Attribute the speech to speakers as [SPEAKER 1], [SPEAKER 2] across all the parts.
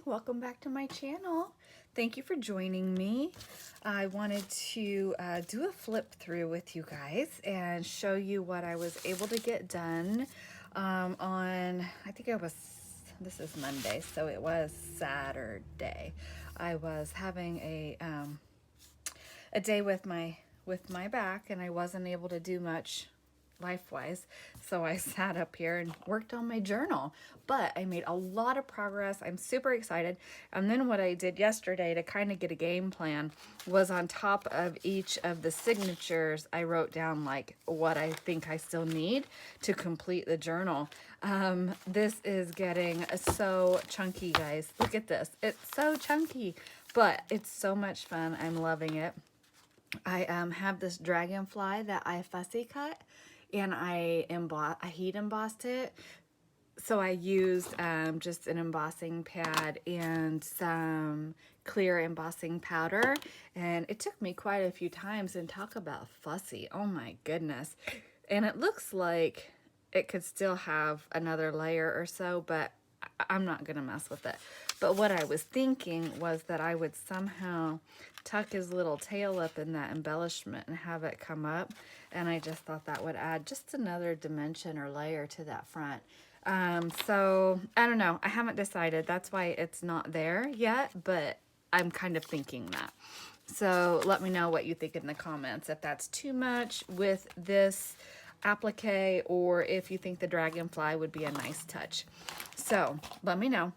[SPEAKER 1] welcome back to my channel. Thank you for joining me. I wanted to do a flip through with you guys and show you what I was able to get done on, I think this is Monday, so it was Saturday. I was having a day with my back, and I wasn't able to do much life-wise, so I sat up here and worked on my journal, but I made a lot of progress. I'm super excited. And then what I did yesterday to kind of get a game plan was, on top of each of the signatures, I wrote down like what I think I still need to complete the journal. This is getting so chunky, guys. Look at this. It's so chunky, but it's so much fun. I'm loving it. I have this dragonfly that I fussy cut, and I heat embossed it. So I used just an embossing pad and some clear embossing powder, and it took me quite a few times. And talk about fussy, oh my goodness. And it looks like it could still have another layer or so, but I'm not gonna mess with it. But what I was thinking was that I would somehow tuck his little tail up in that embellishment and have it come up, and I just thought that would add just another dimension or layer to that front. So I don't know, I haven't decided. That's why it's not there yet, but I'm kind of thinking that. So let me know what you think in the comments, if that's too much with this applique, or if you think the dragonfly would be a nice touch. So let me know.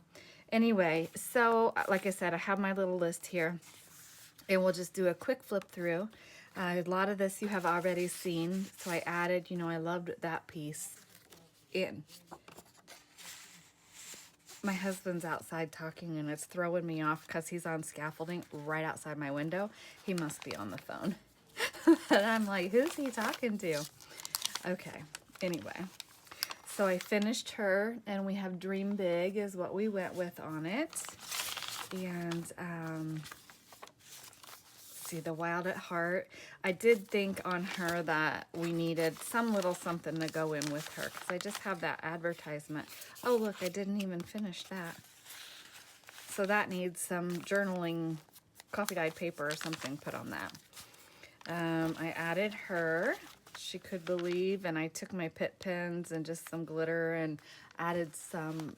[SPEAKER 1] Anyway, so like I said, I have my little list here, and we'll just do a quick flip through. A lot of this you have already seen, so I added, I loved that piece in. My husband's outside talking, and it's throwing me off because he's on scaffolding right outside my window. He must be on the phone. And I'm like, who's he talking to? Okay, anyway. So I finished her, and we have Dream Big is what we went with on it. And see, the Wild at Heart. I did think on her that we needed some little something to go in with her, because I just have that advertisement. Oh, look, I didn't even finish that. So that needs some journaling, coffee dyed paper or something put on that. I added her. She could believe, and I took my pit pens and just some glitter and added some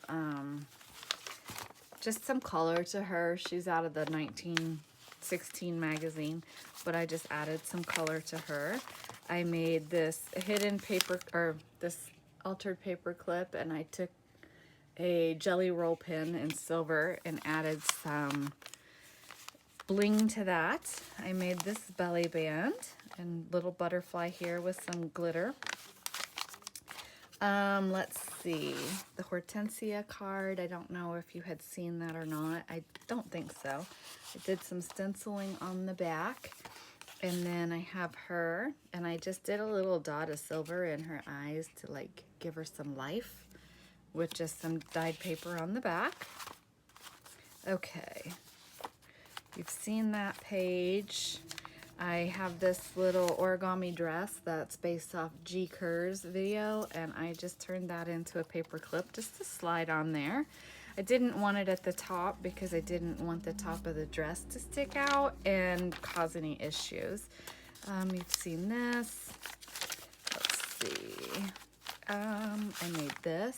[SPEAKER 1] just some color to her. She's out of the 1916 magazine, but I just added some color to her. I made this hidden paper, or this altered paper clip, and I took a jelly roll pin in silver and added some bling to that. I made this belly band and little butterfly here with some glitter. Let's see, the Hortensia card. I don't know if you had seen that or not. I don't think so. I did some stenciling on the back, and then I have her, and I just did a little dot of silver in her eyes to like give her some life, with just some dyed paper on the back. Okay, you've seen that page. I have this little origami dress that's based off G. Kerr's video, and I just turned that into a paper clip just to slide on there. I didn't want it at the top because I didn't want the top of the dress to stick out and cause any issues. You've seen this. Let's see. I made this.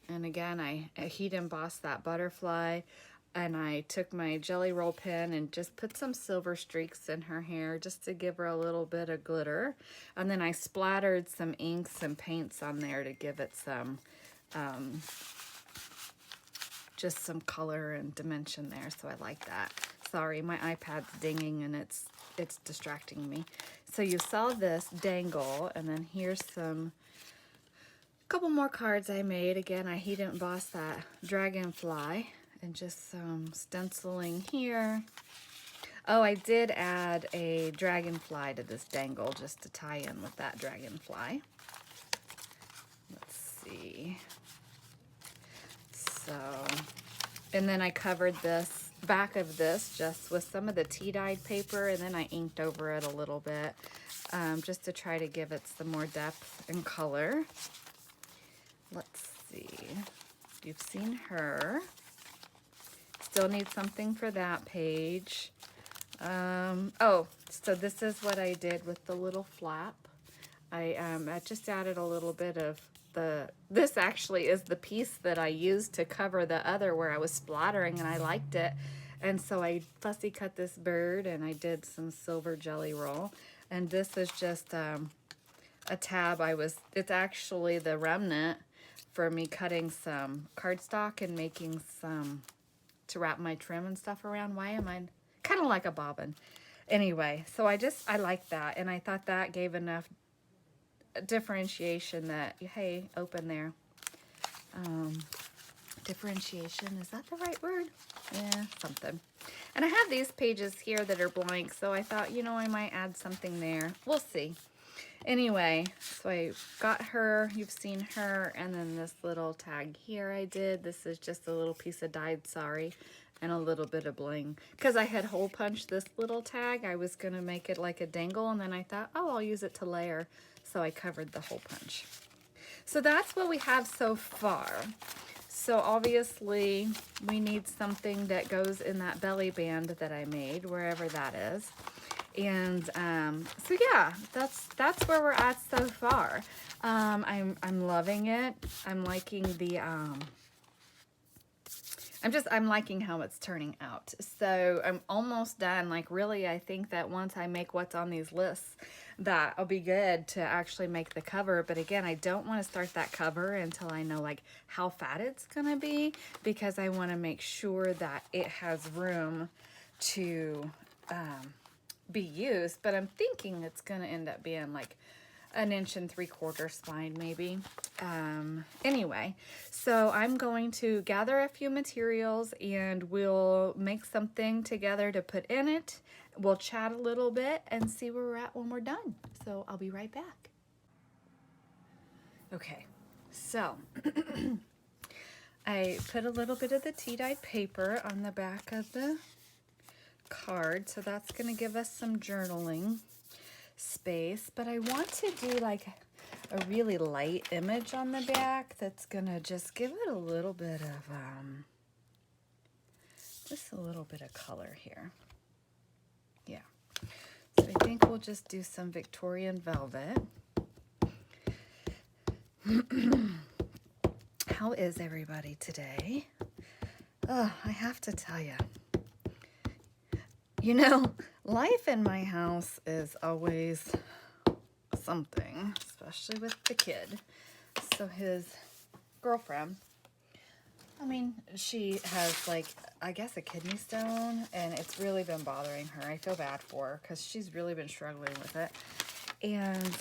[SPEAKER 1] And again, I heat embossed that butterfly. And I took my jelly roll pen and just put some silver streaks in her hair just to give her a little bit of glitter. And then I splattered some inks and paints on there to give it some, just some color and dimension there. So I like that. Sorry, my iPad's dinging and it's distracting me. So you saw this dangle, and then here's some couple more cards I made. Again, I heat embossed that dragonfly. And just some stenciling here. Oh, I did add a dragonfly to this dangle just to tie in with that dragonfly. Let's see. So, and then I covered this back of this just with some of the tea-dyed paper, and then I inked over it a little bit just to try to give it some more depth and color. Let's see. You've seen her. still need something for that page. Oh, so this is what I did with the little flap. I just added a little bit of this actually is the piece that I used to cover the other where I was splattering, and I liked it. And so I fussy cut this bird, and I did some silver jelly roll. And this is just a tab it's actually the remnant for me cutting some cardstock and making some to wrap my trim and stuff around. Why am I kind of like a bobbin? Anyway, so I like that, and I thought that gave enough differentiation that, hey, open there. Differentiation, is that the right word? Yeah, something. And I have these pages here that are blank, so I thought, you know, I might add something there. We'll see. Anyway, so I got her, you've seen her, and then this little tag here I did. This is just a little piece of dyed sari and a little bit of bling. Because I had hole punched this little tag, I was going to make it like a dangle, and then I thought, oh, I'll use it to layer. So I covered the hole punch. So that's what we have so far. So obviously we need something that goes in that belly band that I made, wherever that is. And so yeah, that's where we're at so far. I'm loving it. I'm liking the I'm liking how it's turning out. So I'm almost done. Like really, I think that once I make what's on these lists, that'll be good to actually make the cover. But again, I don't want to start that cover until I know like how fat it's gonna be, because I want to make sure that it has room to be used. But I'm thinking it's gonna end up being like 1 3/4 inch spine maybe. Anyway, so I'm going to gather a few materials and we'll make something together to put in it. We'll chat a little bit and see where we're at when we're done. So I'll be right back. Okay, so I put a little bit of the tea-dyed paper on the back of the card, so that's going to give us some journaling space. But I want to do like a really light image on the back that's going to just give it a little bit of just a little bit of color here. Yeah, so I think we'll just do some Victorian velvet. How is everybody today? Oh, I have to tell you, you know, life in my house is always something, especially with the kid. So his girlfriend, I mean, she has like, I guess a kidney stone, and it's really been bothering her. I feel bad for her because she's really been struggling with it. And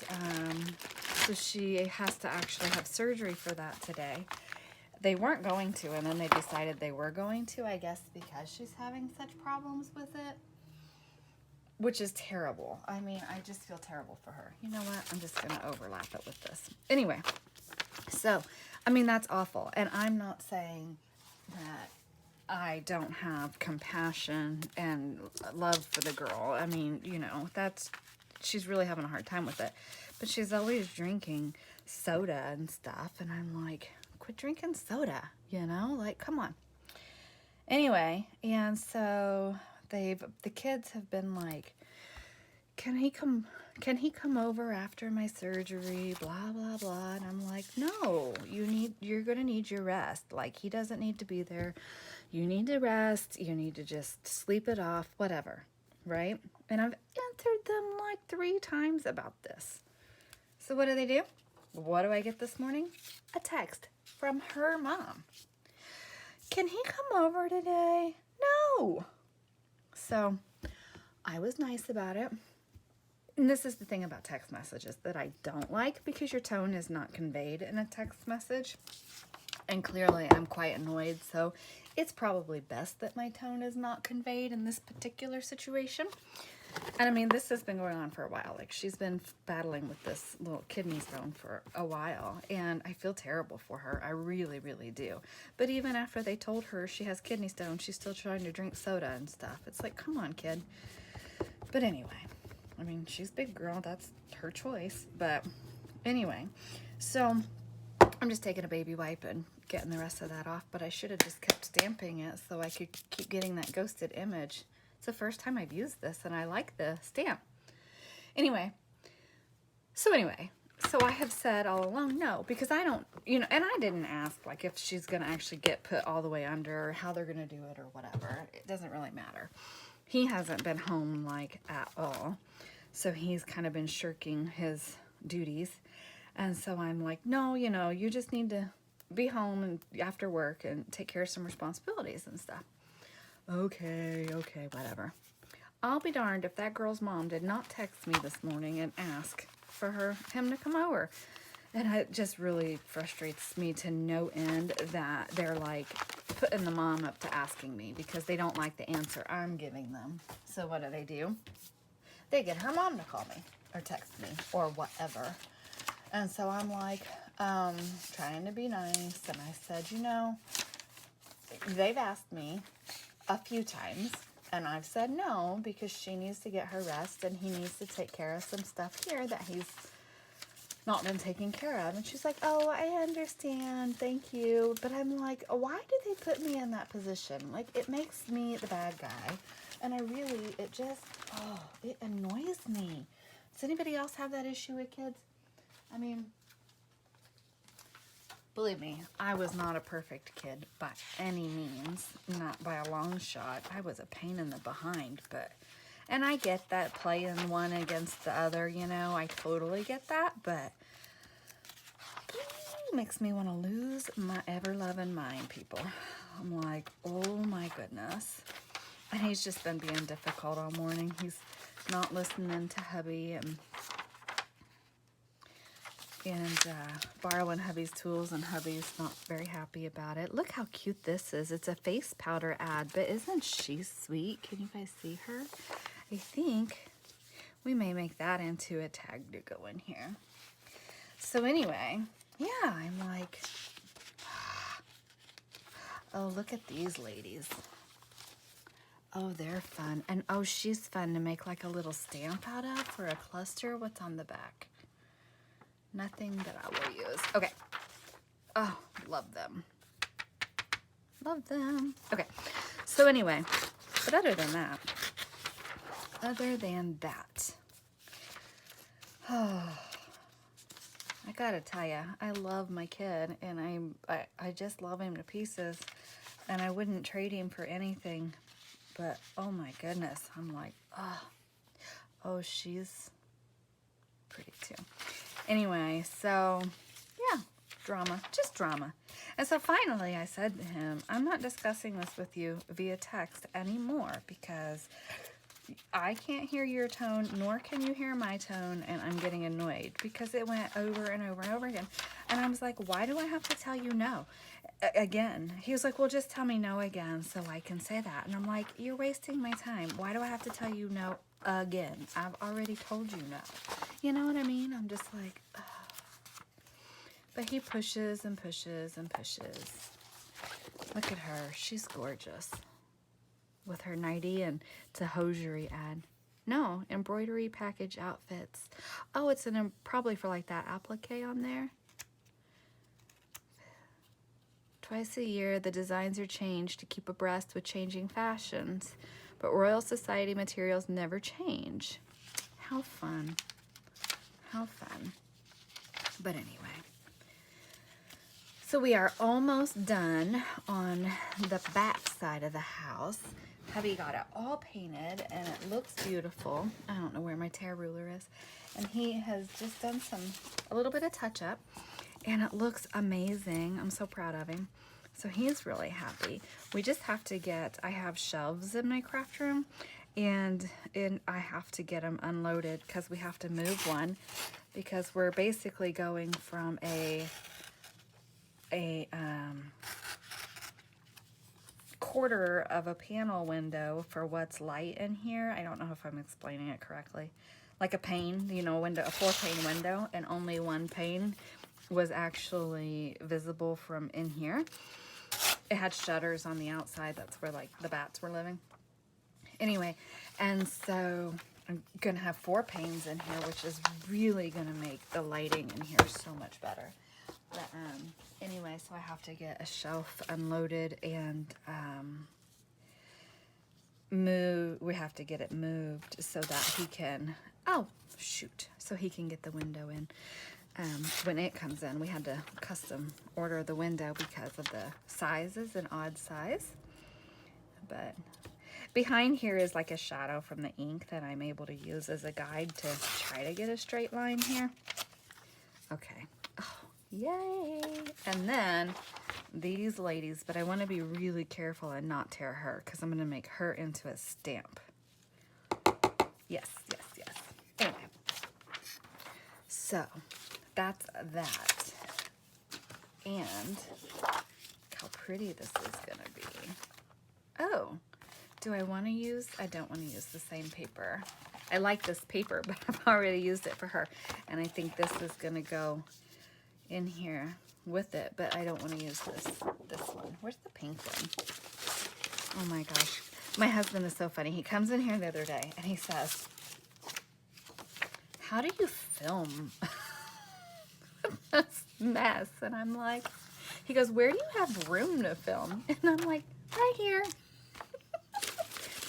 [SPEAKER 1] so she has to actually have surgery for that today. They weren't going to, and then they decided they were going to, I guess because she's having such problems with it, which is terrible. I mean, I just feel terrible for her. You know what? I'm just going to overlap it with this. Anyway, so, I mean, that's awful. And I'm not saying that I don't have compassion and love for the girl. I mean, you know, she's really having a hard time with it. But she's always drinking soda and stuff. And I'm like, quit drinking soda, you know? Like, come on. Anyway, and so the kids have been like, can he come over after my surgery, blah blah blah. And I'm like, no, you're gonna need your rest. Like, he doesn't need to be there. You need to rest, you need to just sleep it off, whatever, right? And I've answered them like 3 times about this. So what do? What do I get this morning? A text from her mom. Can he come over today? No. So I was nice about it. And this is the thing about text messages that I don't like, because your tone is not conveyed in a text message. And clearly I'm quite annoyed, so it's probably best that my tone is not conveyed in this particular situation. And I mean, this has been going on for a while. Like, she's been battling with this little kidney stone for a while, and I feel terrible for her. I really, really do. But even after they told her she has kidney stone, she's still trying to drink soda and stuff. It's like, come on, kid. But anyway, I mean, she's a big girl. That's her choice. But anyway, so I'm just taking a baby wipe and getting the rest of that off, but I should have just kept stamping it so I could keep getting that ghosted image. It's the first time I've used this, and I like the stamp. Anyway, so I have said all along no, because I don't, and I didn't ask like if she's going to actually get put all the way under or how they're going to do it or whatever. It doesn't really matter. He hasn't been home like at all, so he's kind of been shirking his duties. And so I'm like, no, you just need to be home and after work and take care of some responsibilities and stuff. Okay, whatever. I'll be darned if that girl's mom did not text me this morning and ask for him to come over. And it just really frustrates me to no end that they're like putting the mom up to asking me because they don't like the answer I'm giving them. So what do? They get her mom to call me or text me or whatever. And so I'm like, trying to be nice. And I said, they've asked me a few times. And I've said no because she needs to get her rest. And he needs to take care of some stuff here that he's not been taken care of. And she's like, oh, I understand. Thank you. But I'm like, why did they put me in that position? Like, it makes me the bad guy. And it annoys me. Does anybody else have that issue with kids? I mean, believe me, I was not a perfect kid by any means, not by a long shot. I was a pain in the behind, and I get that playing one against the other, I totally get that, but it makes me want to lose my ever-loving mind, people. I'm like, oh my goodness. And he's just been being difficult all morning. He's not listening to hubby and borrowing hubby's tools, and hubby's not very happy about it. Look how cute this is. It's a face powder ad, but isn't she sweet? Can you guys see her? I think we may make that into a tag to go in here. So anyway, yeah, I'm like, oh, look at these ladies. Oh, they're fun. And oh, she's fun to make like a little stamp out of for a cluster. What's on the back? Nothing that I will use. Okay. Oh, love them. Love them. Okay. So anyway, but other than that, oh, I gotta tell you, I love my kid, and I just love him to pieces, and I wouldn't trade him for anything. But oh my goodness, I'm like, oh, she's pretty too. Anyway, so yeah, just drama. And so finally I said to him, I'm not discussing this with you via text anymore because I can't hear your tone, nor can you hear my tone, and I'm getting annoyed because it went over and over and over again. And I was like, why do I have to tell you no again? He was like, well, just tell me no again so I can say that. And I'm like, you're wasting my time. Why do I have to tell you no again? I've already told you no. You know what I mean? I'm just like, ugh. But he pushes and pushes and pushes. Look at her. She's gorgeous. With her nightie, and it's a hosiery ad. No, embroidery package outfits. Oh, it's probably for like that applique on there. Twice a year, the designs are changed to keep abreast with changing fashions. But Royal Society materials never change. How fun. How fun. But anyway. So we are almost done on the back side of the house. Hubby got it all painted and it looks beautiful. I don't know where my tear ruler is. And he has just done a little bit of touch up and it looks amazing. I'm so proud of him. So he's really happy. We just have to I have shelves in my craft room and I have to get them unloaded because we have to move one because we're basically going from a quarter of a panel window for what's light in here. I don't know if I'm explaining it correctly. Like a pane, window, a 4-pane window, and only one pane was actually visible from in here. It had shutters on the outside. That's where like the bats were living. Anyway, and so I'm gonna have 4 panes in here, which is really gonna make the lighting in here so much better. But anyway, so I have to get a shelf unloaded and we have to get it moved so that he can, oh shoot, so he can get the window in. When it comes in, we had to custom order the window because of the sizes, an odd size. But behind here is like a shadow from the ink that I'm able to use as a guide to try to get a straight line here. Okay. Oh, yay. And then these ladies, but I want to be really careful and not tear her because I'm going to make her into a stamp. Yes, yes, yes. Anyway. So, that's that. And look how pretty this is going to be. Oh, do I want to use? I don't want to use the same paper. I like this paper, but I've already used it for her. And I think this is going to go in here with it, but I don't want to use this one. Where's the pink one? Oh my gosh. My husband is so funny. He comes in here the other day and he says, how do you film this mess? And I'm like, he goes, where do you have room to film? And I'm like, right here.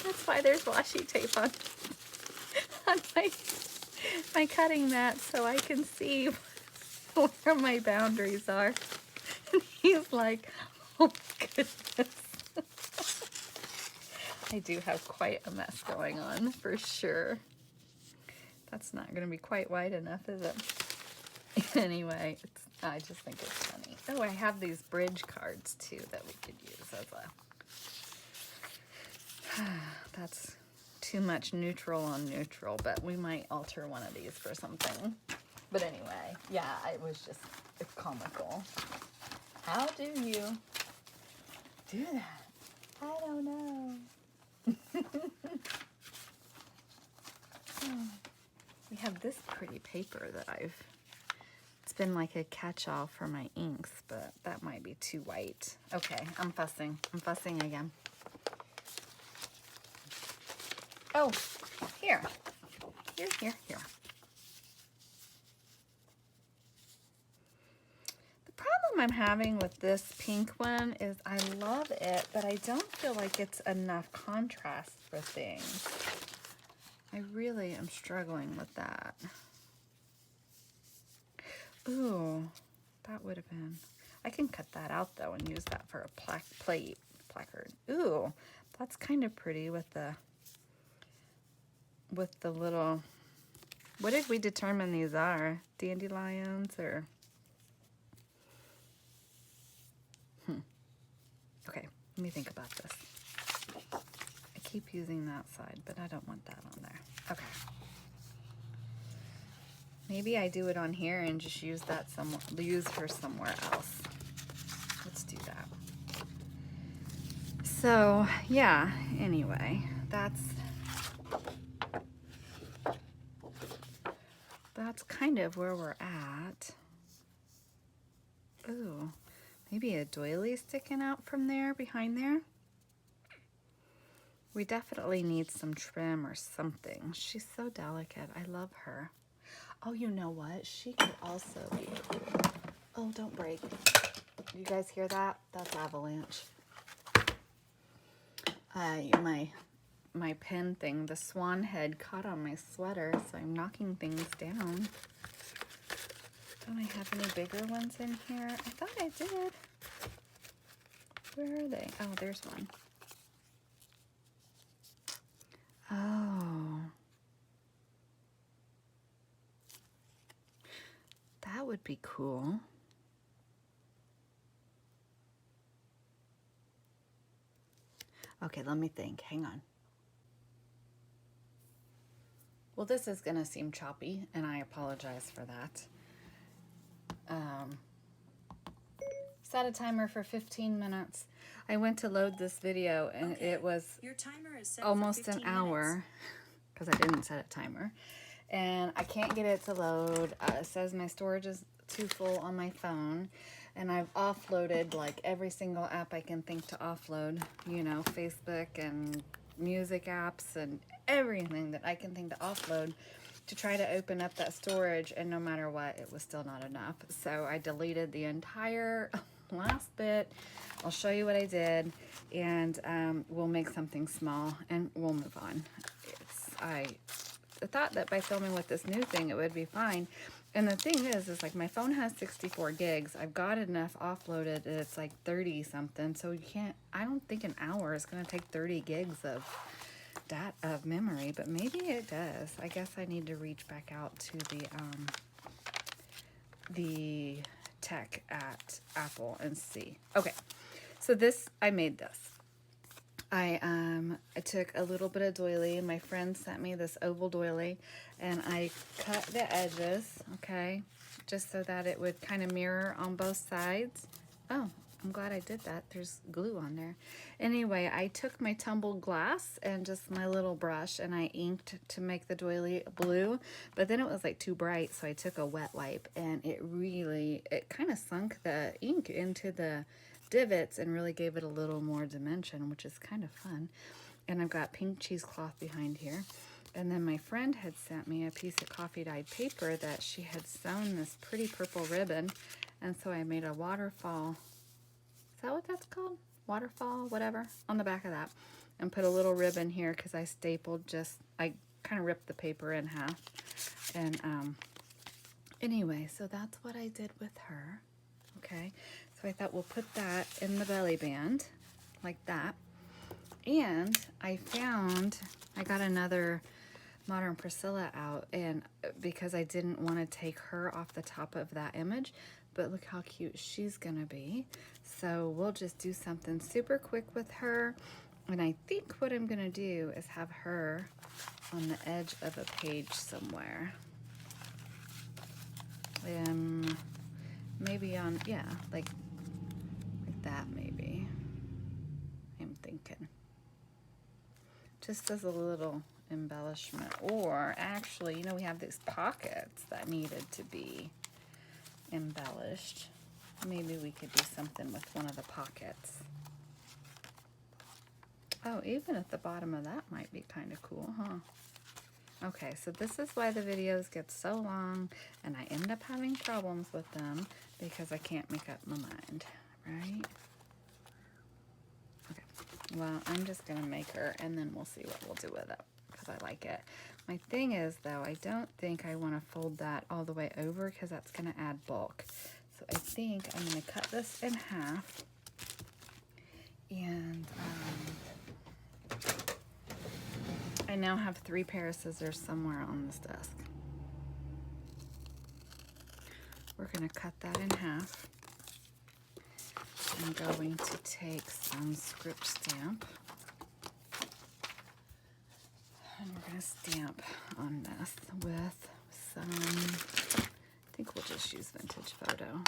[SPEAKER 1] That's why there's washi tape on my cutting mat so I can see where my boundaries are. And he's like, oh goodness. I do have quite a mess going on for sure. That's not going to be quite wide enough, is it? Anyway, I just think it's funny. Oh, I have these bridge cards too that we could use as a... That's too much neutral on neutral, but we might alter one of these for something. But anyway, yeah, it was just comical. How do you do that? I don't know. We have this pretty paper that it's been like a catch-all for my inks, but that might be too white. Okay, I'm fussing again. Oh, here. The problem I'm having with this pink one is I love it, but I don't feel like it's enough contrast for things. I really am struggling with that. Ooh, that would have been... I can cut that out though and use that for a placard. Ooh, that's kind of pretty with the little... What did we determine these are? Dandelions or... Okay, let me think about this. I keep using that side, but I don't want that on there. Okay. Maybe I do it on here and just use that use her somewhere else. Let's do that. So, yeah, anyway, that's kind of where we're at. Ooh, maybe a doily sticking out from there, behind there. We definitely need some trim or something. She's so delicate. I love her. Oh, you know what? She could also be cool. Oh, don't break. You guys hear that? That's avalanche. My pen thing, the swan head caught on my sweater, so I'm knocking things down. Don't I have any bigger ones in here? I thought I did. Where are they? Oh, there's one. Oh. That would be cool. Okay, let me think. Hang on. Well, this is going to seem choppy, and I apologize for that. Set a timer for 15 minutes. I went to load this video, and it was
[SPEAKER 2] your timer is set
[SPEAKER 1] almost
[SPEAKER 2] for 15
[SPEAKER 1] an hour because I didn't set a timer. And I can't get it to load. It says my storage is too full on my phone. And I've offloaded like every single app I can think to offload. You know, Facebook and music apps and everything that I can think to offload. to try to open up that storage, and no matter what, it was still not enough. So I deleted the entire last bit. I'll show you what I did, and we'll make something small and we'll move on. I thought that by filming with this new thing it would be fine. And the thing is like my phone has 64 gigs. I've got enough offloaded that it's like 30 something. So you can't, I don't think an hour is going to take 30 gigs of memory, but maybe it does. I guess I need to reach back out to the tech at Apple and see. Okay, so I made this. I took a little bit of doily. My friend sent me this oval doily, and I cut the edges, okay, just so that it would kind of mirror on both sides. Oh, I'm glad I did that. There's glue on there. Anyway, I took my tumbled glass and just my little brush, and I inked to make the doily blue, but then it was like too bright, so I took a wet wipe, and it kind of sunk the ink into the divots and really gave it a little more dimension, which is kind of fun. And I've got pink cheesecloth behind here. And then my friend had sent me a piece of coffee dyed paper that she had sewn this pretty purple ribbon, and so I made a waterfall. Is that what that's called? Waterfall, whatever, on the back of that, and put a little ribbon here because I stapled I kind of ripped the paper in half. And anyway, so that's what I did with her. Okay, so I thought we'll put that in the belly band like that. And I got another Modern Priscilla out, and because I didn't want to take her off the top of that image, but look how cute she's gonna be. So we'll just do something super quick with her. And I think what I'm gonna do is have her on the edge of a page somewhere. Maybe on, yeah, like that maybe. I'm thinking. Just as a little embellishment. Or actually, you know, we have these pockets that needed to be embellished. Maybe we could do something with one of the pockets. Oh, even at the bottom of that might be kind of cool, huh? Okay, so this is why the videos get so long, and I end up having problems with them because I can't make up my mind, right? Okay, well, I'm just gonna make her, and then we'll see what we'll do with it because I like it. My thing is, though, I don't think I want to fold that all the way over because that's gonna add bulk. So I think I'm gonna cut this in half, and I now have 3 pairs of scissors somewhere on this desk. We're going to cut that in half. I'm going to take some script stamp, and we're going to stamp on this with some, I think we'll just use Vintage Photo.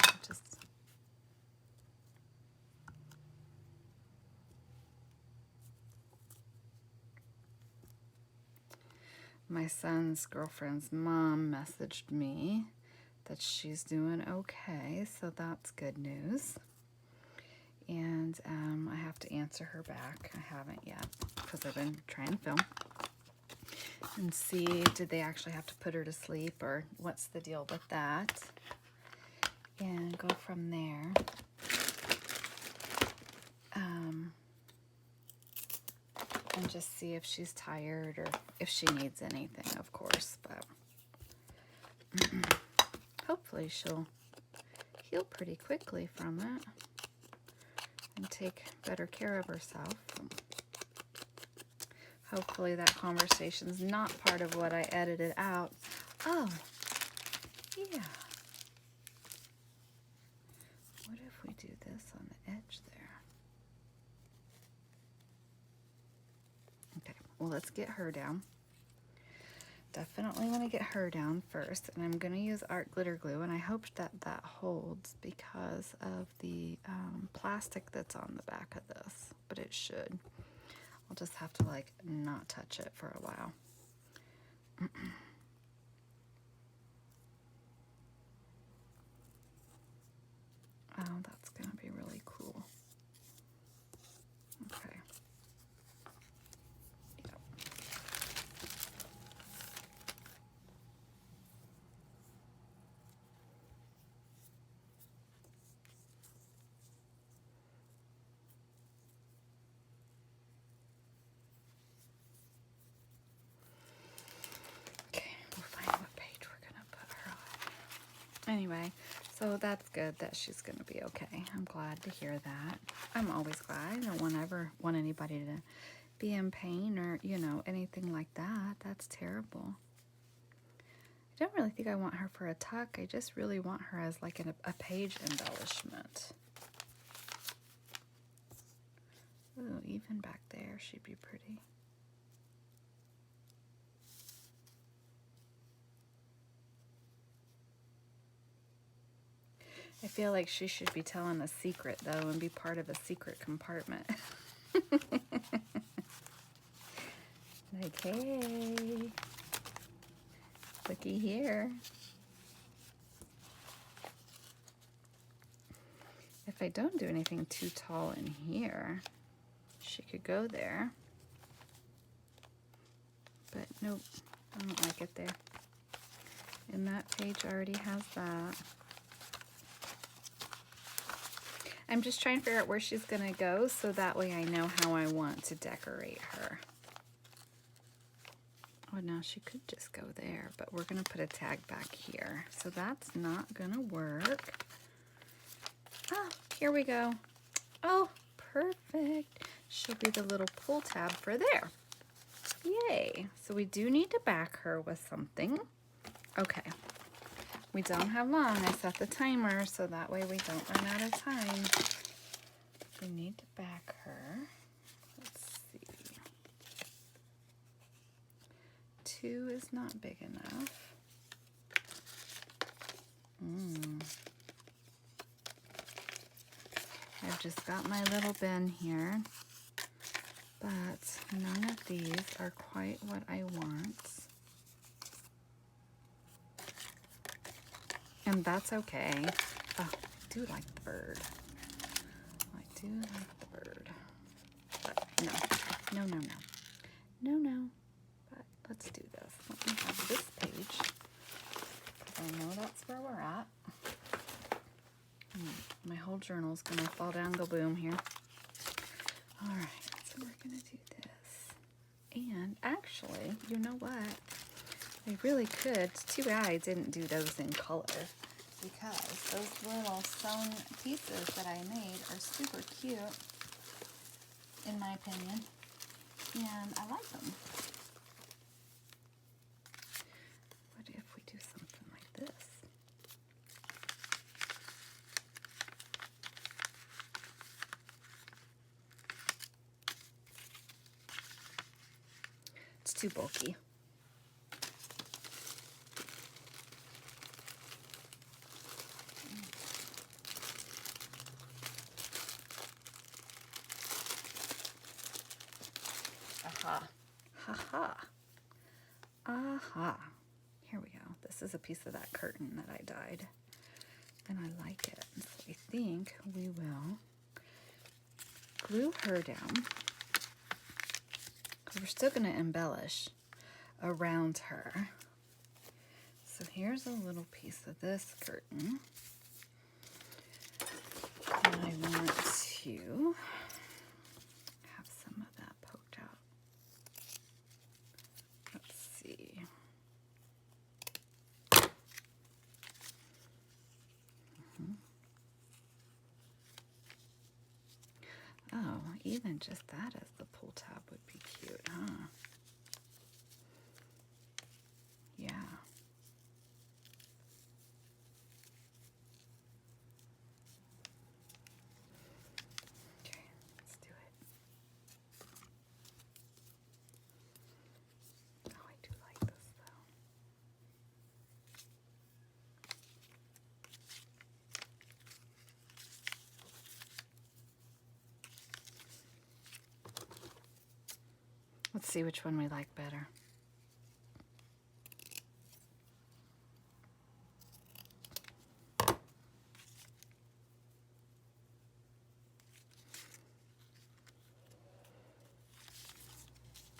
[SPEAKER 1] My son's girlfriend's mom messaged me that she's doing okay, so that's good news. And I have to answer her back. I haven't yet because I've been trying to film and see, did they actually have to put her to sleep or what's the deal with that, and go from there. And just see if she's tired or if she needs anything, of course, but hopefully she'll heal pretty quickly from it and take better care of herself. Hopefully that conversation's not part of what I edited out. Oh, yeah. What if we do this on the edge there? Okay, well, let's get her down. Definitely want to get her down first, and I'm going to use art glitter glue, and I hope that that holds because of the plastic that's on the back of this, but it should. I'll just have to like not touch it for a while. Oh, that's going to be really cool. Okay. Yep. Anyway, so that's good that she's going to be okay. I'm glad to hear that. I'm always glad. I don't ever want anybody to be in pain or, you know, anything like that. That's terrible. I don't really think I want her for a tuck. I just really want her as like a page embellishment. Ooh, even back there she'd be pretty. I feel like she should be telling a secret, though, and be part of a secret compartment. Like, hey, looky here. If I don't do anything too tall in here, she could go there. But nope, I don't like it there. And that page already has that. I'm just trying to figure out where she's gonna go so that way I know how I want to decorate her. Oh, now she could just go there, but we're gonna put a tag back here. So that's not gonna work. Oh, here we go. Oh, perfect. She'll be the little pull tab for there. Yay. So we do need to back her with something. Okay. We don't have long. I set the timer so that way we don't run out of time. We need to back her. Let's see. 2 is not big enough. I've just got my little bin here, but none of these are quite what I want. And that's okay. Oh, I do like the bird. I do like the bird. But no. No. But let's do this. Let me have this page, because I know that's where we're at. My whole journal's gonna fall down the boom here. All right, so we're gonna do this. And actually, you know what? I really could. It's too bad I didn't do those in color, because those little sewn pieces that I made are super cute, in my opinion, and I like them. What if we do something like this? It's too bulky. Aha. Here we go. This is a piece of that curtain that I dyed, and I like it. So I think we will glue her down, because we're still going to embellish around her. So here's a little piece of this curtain, and I want to have some of that poked out. Let's see. Oh, even just that as the pull tab would be cute, huh? Yeah. Okay, let's do it. Oh, I do like this though. Let's see which one we like better.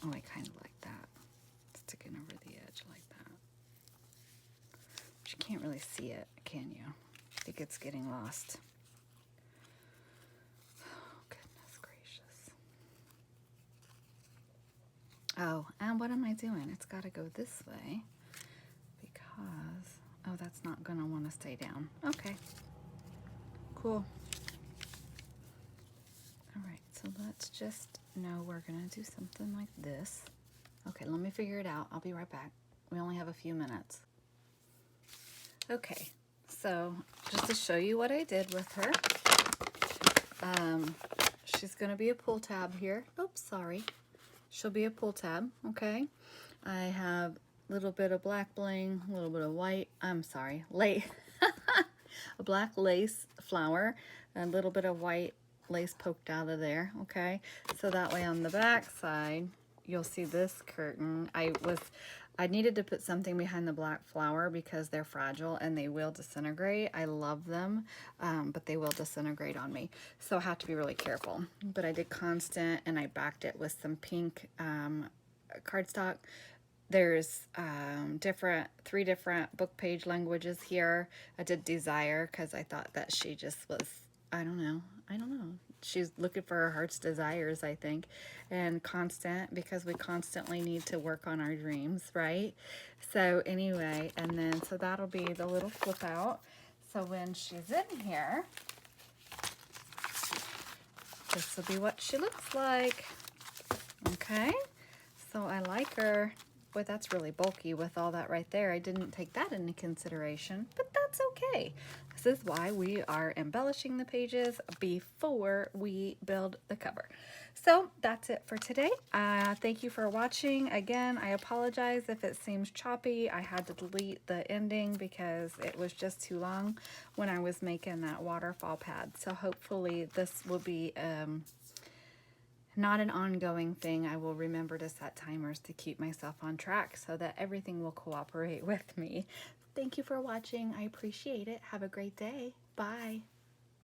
[SPEAKER 1] Oh, I kind of like that. Sticking over the edge like that. But you can't really see it, can you? I think it's getting lost. Oh, goodness gracious. Oh, and what am I doing? It's got to go this way because, oh, Oh, that's not gonna want to stay down. Okay, cool. All right, so let's just know we're gonna do something like this. Okay, let me figure it out. I'll be right back. We only have a few minutes. Okay, so just to show you what I did with her, she's gonna be a pull tab here. Oops, sorry. She'll be a pull tab, okay? I have a little bit of black bling, a little bit of white, lace, a black lace flower, a little bit of white lace poked out of there, okay? So that way on the back side, you'll see this curtain. I needed to put something behind the black flower because they're fragile and they will disintegrate. I love them, but they will disintegrate on me. So I have to be really careful. But I did constant and I backed it with some pink cardstock. There's three different book page languages here. I did desire because I thought that she just was, I don't know. She's looking for her heart's desires, I think. And constant, because we constantly need to work on our dreams, right? So anyway, and then, so that'll be the little flip out. So when she's in here, this will be what she looks like. Okay, so I like her. Boy, that's really bulky with all that right there. I didn't take that into consideration, but that's okay. This is why we are embellishing the pages before we build the cover. So that's it for today. Thank you for watching. Again, I apologize if it seems choppy. I had to delete the ending because it was just too long when I was making that waterfall pad. So hopefully this will be not an ongoing thing. I will remember to set timers to keep myself on track so that everything will cooperate with me. Thank you for watching. I appreciate it. Have a great day. Bye.